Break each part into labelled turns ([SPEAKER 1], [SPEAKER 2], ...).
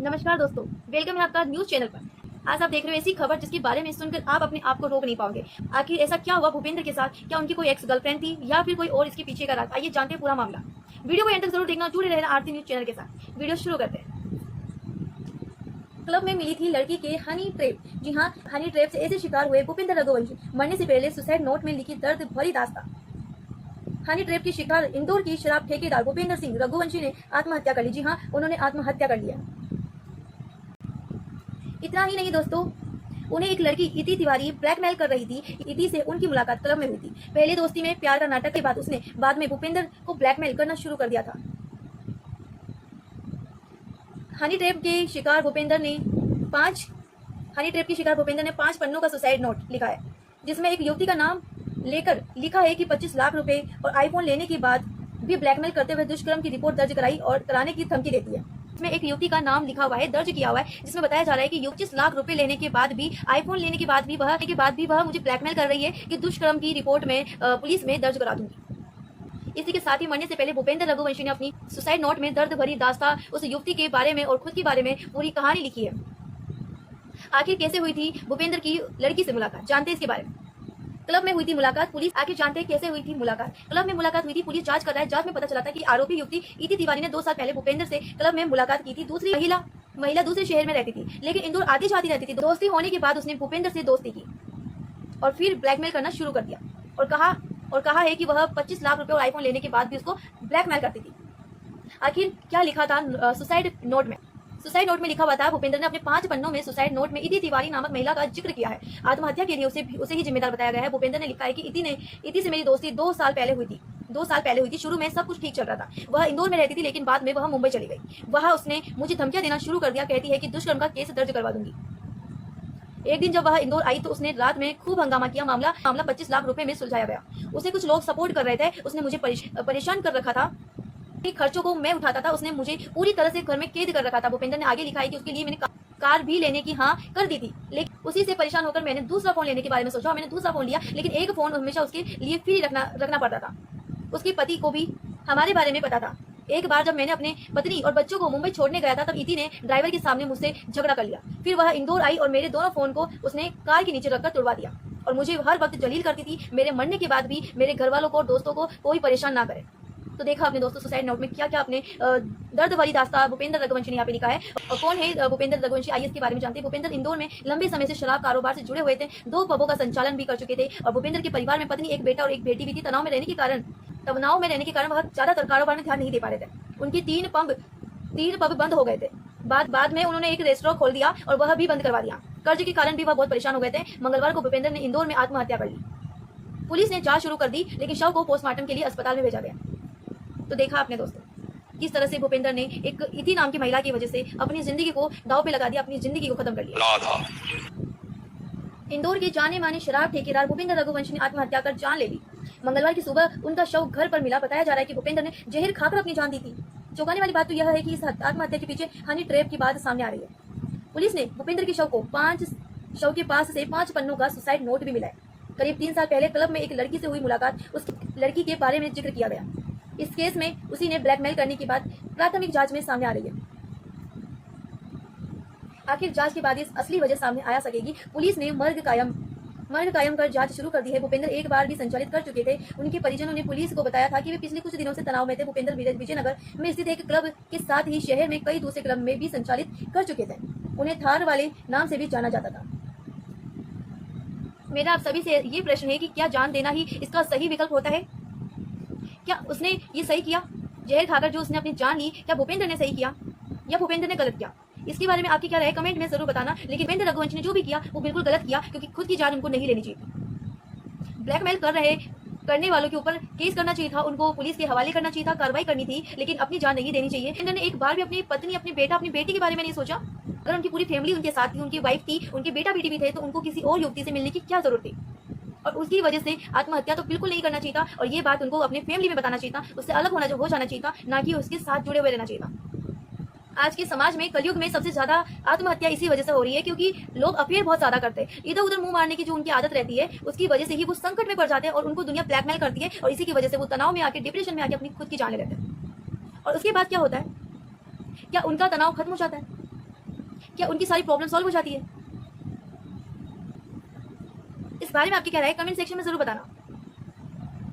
[SPEAKER 1] नमस्कार दोस्तों, वेलकम है आपका न्यूज चैनल पर। आज आप देख रहे हो ऐसी खबर जिसके बारे में सुनकर आप अपने आप को रोक नहीं पाओगे। आखिर ऐसा क्या हुआ भूपेंद्र के साथ? क्या उनकी कोई एक्स गर्लफ्रेंड थी या फिर कोई और इसके पीछे का राज? आइए जानते हैं पूरा मामला। वीडियो को एंड तक जरूर देखना, जुड़े रहना आरती न्यूज चैनल के साथ। वीडियो शुरू करते हैं। क्लब में मिली थी लड़की के हनी ट्रैप। जी हाँ, हनी ट्रैप से ऐसे शिकार हुए भूपेंद्र रघुवंशी। मरने से पहले सुसाइड नोट में लिखी दर्द भरी दास्तां। हनी ट्रैप की शिकार इंदौर की शराब ठेकेदार भूपेंद्र सिंह रघुवंशी ने आत्महत्या कर ली। जी हाँ, उन्होंने आत्महत्या कर लिया। इतना ही नहीं दोस्तों, उन्हें एक लड़की इति तिवारी ब्लैकमेल कर रही थी। इति से उनकी मुलाकात क्लब में हुई थी। पहले दोस्ती में प्यार का नाटक के बाद उसने बाद में भूपेंद्र को ब्लैकमेल करना शुरू कर दिया था। हनी ट्रैप के शिकार भूपेंद्र ने 5 पन्नों का सुसाइड नोट लिखा है, जिसमें एक युवती का नाम लेकर लिखा है कि 25 लाख रुपए और आईफोन लेने के बाद भी ब्लैकमेल करते हुए दुष्कर्म की रिपोर्ट दर्ज कराई और कराने की धमकी देती है। इसमें एक युवती का नाम लिखा हुआ है, दर्ज किया हुआ है, जिसमें बताया जा रहा है कि 25 लाख रुपए लेने के बाद भी, आईफोन लेने के बाद भी वह मुझे ब्लैकमेल कर रही है कि दुष्कर्म की रिपोर्ट में पुलिस में दर्ज करा दूंगी। इसी के साथ ही मरने से पहले भूपेंद्र रघुवंशी ने अपनी सुसाइड नोट में दर्द भरी दास्तां उस युवती के बारे में और खुद के बारे में पूरी कहानी लिखी है। आखिर कैसे हुई थी भूपेंद्र की लड़की से मुलाकात, जानते हैं इसके बारे में। क्लब में हुई थी मुलाकात। पुलिस आखिर जानते हैं कैसे हुई थी मुलाकात। क्लब में मुलाकात हुई थी, पुलिस जांच कर रहा है। जांच में पता चला था कि आरोपी युवती इति तिवारी ने 2 साल पहले भूपेंद्र से क्लब में मुलाकात की थी। दूसरी महिला दूसरे शहर में रहती थी, लेकिन इंदौर आती जाती रहती थी। दोस्ती होने के बाद उसने भूपेंद्र से दोस्ती की और फिर ब्लैकमेल करना शुरू कर दिया और कहा है कि वह 25 लाख रुपए और आईफोन लेने के बाद भी उसको ब्लैकमेल करती थी। आखिर क्या लिखा था सुसाइड नोट में? सुसाइड नोट में लिखा हुआ था, भूपेंद्र ने अपने 5 पन्नों में सुसाइड नोट में इति तिवारी नामक महिला का जिक्र किया है। आत्महत्या के लिए उसे ही जिम्मेदार बताया गया है। भूपेंद्र ने लिखा है कि इति से मेरी दोस्ती 2 साल पहले हुई थी। शुरू में सब कुछ ठीक चल रहा था। वह इंदौर में रहती थी, लेकिन बाद में वह मुंबई चली गई। वह उसने मुझे धमकियां देना शुरू कर दिया। कहती है कि दुष्कर्म का केस दर्ज करवा दूंगी। एक दिन जब वह इंदौर आई तो उसने रात में खूब हंगामा किया। मामला 25 लाख रुपए में सुलझाया गया। उसे कुछ लोग सपोर्ट कर रहे थे। उसने मुझे परेशान कर रखा था। खर्चों को मैं उठाता था। उसने मुझे पूरी तरह से घर में कैद कर रखा था। भूपेंद्र ने आगे लिखा है कि उसके लिए मैंने कार भी लेने की हाँ कर दी थी, लेकिन उसी से परेशान होकर मैंने दूसरा फोन लेने के बारे में सोचा। मैंने दूसरा फोन लिया, लेकिन एक फोन हमेशा उसके लिए फ्री रखना पड़ता था। उसके पति को भी हमारे बारे में पता था। एक बार जब मैंने अपने पत्नी और बच्चों को मुंबई छोड़ने गया था, तब इति ने ड्राइवर के सामने मुझसे झगड़ा कर लिया। फिर वह इंदौर आई और मेरे दोनों फोन को उसने कार के नीचे रखकर तोड़वा दिया और मुझे हर वक्त जलील करती थी। मेरे मरने के बाद भी मेरे घर वालों को और दोस्तों को कोई परेशान ना करे। तो देखा आपने दोस्तों, सुसाइड नोट में क्या क्या अपने दर्द वाली दास्तां भूपेंद्र रघुवंशी ने यहाँ पे लिखा है। और कौन है भूपेंद्र रघुवंशी, आइए इसके बारे में जानते हैं। भूपेंद्र इंदौर में लंबे समय से शराब कारोबार से जुड़े हुए थे। 2 पबों का संचालन भी कर चुके थे और भूपेंद्र के परिवार में पत्नी, एक बेटा और एक बेटी भी थी। तनाव में रहने के कारण वह ज्यादातर कारोबार में ध्यान नहीं दे पा रहे थे। उनके 3 पब बंद हो गए थे। बाद में उन्होंने एक रेस्टोरेंट खोल दिया और वह भी बंद करवा दिया। कर्ज के कारण भी वह बहुत परेशान हो गए थे। मंगलवार को भूपेंद्र ने इंदौर में आत्महत्या कर ली। पुलिस ने जांच शुरू कर दी, लेकिन शव को पोस्टमार्टम के लिए अस्पताल में भेजा गया। तो देखा आपने दोस्तों, किस तरह से भूपेंद्र ने एक इति नाम की महिला की वजह से अपनी जिंदगी को दांव पे लगा दिया, अपनी जिंदगी को खत्म कर लिया। इंदौर के जाने माने शराब ठेकेदार भूपेंद्र रघुवंशी ने आत्महत्या कर जान ले ली। मंगलवार की सुबह उनका शव घर पर मिला। बताया जा रहा है कि भूपेंद्र ने जहर खाकर अपनी जान दी थी। चौंकाने वाली बात तो यह है कि इस आत्महत्या के पीछे हनी ट्रैप की बात सामने आ रही है। पुलिस ने भूपेंद्र के शव के पास से 5 पन्नों का सुसाइड नोट भी मिला है। करीब 3 साल पहले क्लब में एक लड़की से हुई मुलाकात, उस लड़की के बारे में जिक्र किया गया। इस केस में उसी ने ब्लैकमेल करने की बात प्राथमिक जांच में सामने आ रही है। आखिर जांच के बाद इस असली वजह सामने आया सकेगी। पुलिस ने मर्ग कायम कर जांच शुरू कर दी है। भूपेंद्र एक बार भी संचालित कर चुके थे। उनके परिजनों ने पुलिस को बताया था कि वे पिछले कुछ दिनों से तनाव में थे। भूपेंद्र विजयनगर में स्थित एक क्लब के साथ ही शहर में कई दूसरे क्लब में भी संचालित कर चुके थे। उन्हें थार वाले नाम से भी जाना जाता था। मेरा आप सभी से ये प्रश्न है कि क्या जान देना ही इसका सही विकल्प होता है? क्या उसने ये सही किया? जहर खाकर जो उसने अपनी जान ली, क्या भूपेंद्र ने सही किया या भूपेंद्र ने गलत किया? इसके बारे में आपकी क्या राय है, कमेंट में जरूर बताना। लेकिन भूपेंद्र रघुवंशी ने जो भी किया वो बिल्कुल गलत किया, क्योंकि खुद की जान उनको नहीं लेनी चाहिए थी। ब्लैकमेल करने वालों के ऊपर केस करना चाहिए था, उनको पुलिस के हवाले करना चाहिए था, कार्रवाई करनी थी, लेकिन अपनी जान नहीं देनी चाहिए। भूपेंद्र ने एक बार भी अपनी पत्नी, अपनी बेटा, अपनी बेटी के बारे में नहीं सोचा। अगर उनकी पूरी फैमिली उनके साथ थी, उनकी वाइफ थी, उनके बेटा बेटी भी थे, तो उनको किसी और युवती से मिलने की क्या जरूरत थी? और उसकी वजह से आत्महत्या तो बिल्कुल नहीं करना चाहिए था और ये बात उनको अपने फैमिली में बताना चाहिए था, उससे अलग हो जाना चाहिए था, ना कि उसके साथ जुड़े हुए रहना चाहिए था। आज के समाज में, कलयुग में सबसे ज्यादा आत्महत्या इसी वजह से हो रही है, क्योंकि लोग अफेयर बहुत ज्यादा करते हैं। इधर उधर मुंह मारने की जो उनकी आदत रहती है, उसकी वजह से ही वो संकट में पड़ जाते हैं और उनको दुनिया ब्लैकमेल करती है और इसी की वजह से वो तनाव में आके, डिप्रेशन में आके अपनी खुद की जान ले लेते हैं। और उसके बाद क्या होता है? क्या उनका तनाव खत्म हो जाता है? क्या उनकी सारी प्रॉब्लम सॉल्व हो जाती है? इस बारे में आपकी क्या राय है कमेंट सेक्शन में जरूर बताना।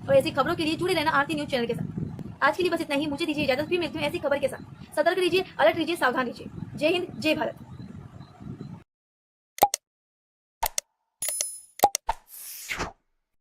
[SPEAKER 1] और ऐसी खबरों के लिए जुड़े रहना आरती न्यूज चैनल के साथ। आज के लिए बस इतना ही, मुझे दीजिए इजाजत, फिर मिलती हूँ ऐसी खबर के साथ। सतर्क रहिए, अलर्ट रहिए, सावधान रहिए। जय हिंद, जय भारत।